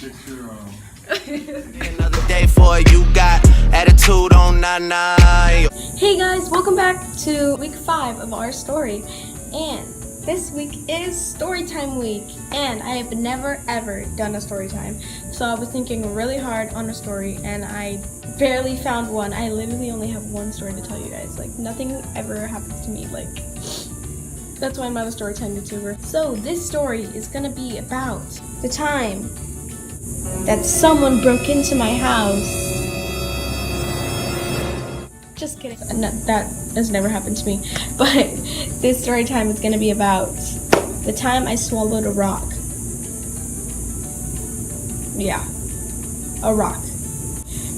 fix your Another day for you got attitude on 99. Hey guys, welcome back to week 5 of our story. And this week is Storytime week. And I have never ever done a story time. So I was thinking really hard on a story and I barely found one. I literally only have one story to tell you guys. Like nothing ever happens to me. Like that's why I'm not a Storytime YouTuber. So this story is gonna be about the time that someone broke into my house. Just kidding. That has never happened to me. But this story time is going to be about the time I swallowed a rock. Yeah, a rock.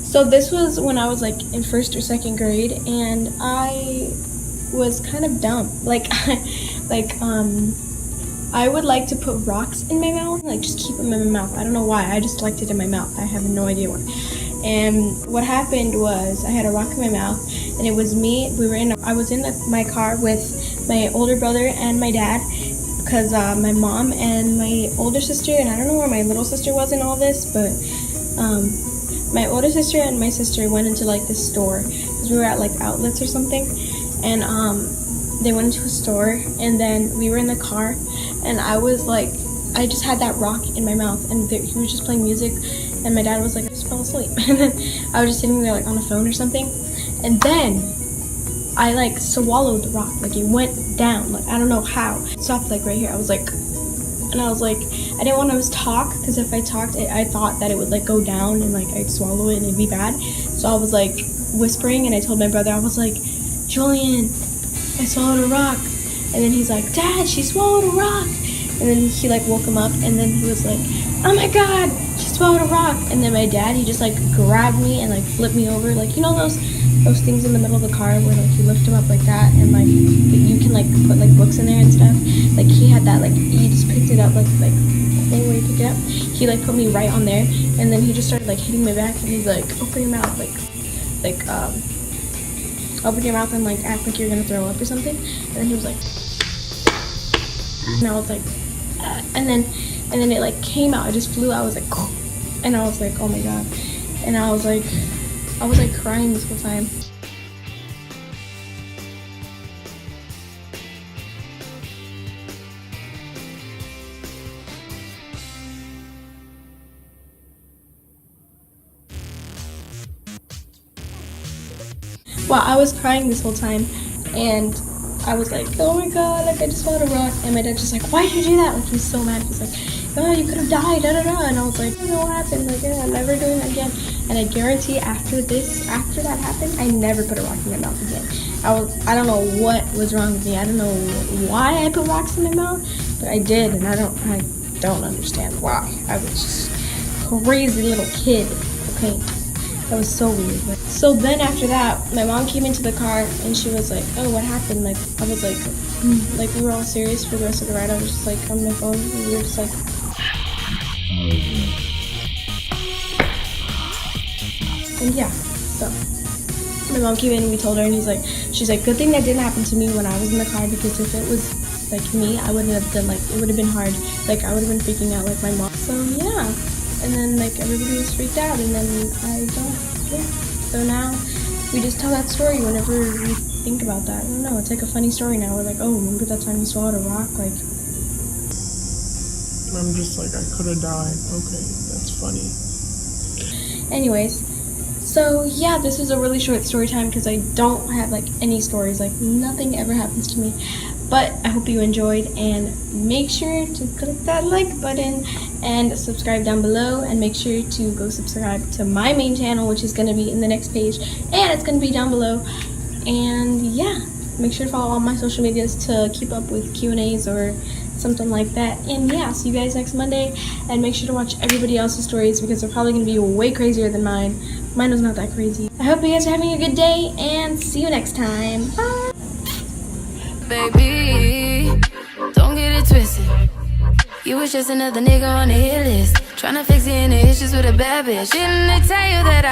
So this was when I was like in 1st or 2nd grade, and I was kind of dumb. I would like to put rocks in my mouth, like just keep them in my mouth. I don't know why, I just liked it in my mouth. I have no idea why. And what happened was I had a rock in my mouth, and it was me. I was in my car with my older brother and my dad, because my mom and my older sister, and I don't know where my little sister was in all this, but my older sister and my sister went into like this store, because we were at like outlets or something, and they went into a store, and then we were in the car, and I was like, I just had that rock in my mouth, and he was just playing music, and my dad was like, I just fell asleep. And then I was just sitting there like on a phone or something, and then I like swallowed the rock, like it went down, like I don't know how. It stopped like right here. I was like, I didn't want to talk, because if I talked, I thought that it would like go down and like I'd swallow it and it'd be bad. So I was like whispering, and I told my brother, I was like, Julian, I swallowed a rock. And then he's like, Dad, she swallowed a rock. And then he like woke him up, and then he was like, oh my god, she swallowed a rock. And then my dad, he just like grabbed me and like flipped me over, like, you know those things in the middle of the car where like you lift him up like that, and like you can like put like books in there and stuff. Like he had that, like he just picked it up, like the thing where you pick it up. He like put me right on there, and then he just started like hitting my back, and he's like, open your mouth, open your mouth and like act like you're gonna throw up or something. And then he was like, and I was like, and then it like came out. It just flew out. I was like, and I was like, oh my god. And I was like crying this whole time. Well, I was crying this whole time, and I was like, oh my god, like I just swallowed a rock. And my dad's just like, why'd you do that? Like he's so mad. He's like, oh, you could have died, da da da. And I was like, I don't know what happened. Like, yeah, I'm never doing that again. And I guarantee after that happened, I never put a rock in my mouth again. I don't know what was wrong with me. I don't know why I put rocks in my mouth, but I did, and I don't understand why. I was just a crazy little kid. Okay. That was so weird. So then after that, my mom came into the car, and she was like, oh, what happened? Like, I was like, like we were all serious for the rest of the ride. I was just like on my phone, and we were just like, and yeah, so my mom came in and we told her, and she's like, good thing that didn't happen to me when I was in the car, because if it was like me, I wouldn't have done, like, it would have been hard. Like, I would have been freaking out like my mom. So yeah. And then like everybody was freaked out, and then so now we just tell that story whenever we think about that. I don't know, it's like a funny story now. We're like, oh, remember that time you swallowed a rock? Like, I'm just like, I could have died. Okay, that's funny. Anyways, so yeah, this is a really short story time because I don't have like any stories. Like nothing ever happens to me. But I hope you enjoyed, and make sure to click that like button and subscribe down below, and make sure to go subscribe to my main channel, which is going to be in the next page, and it's going to be down below. And yeah, make sure to follow all my social medias to keep up with Q&As or something like that. And yeah, see you guys next Monday, and make sure to watch everybody else's stories, because they're probably going to be way crazier than mine. Mine was not that crazy. I hope you guys are having a good day, and see you next time. Bye! Baby, don't get it twisted. You was just another nigga on the hit list, tryna fix any issues with a bad bitch. Didn't they tell you that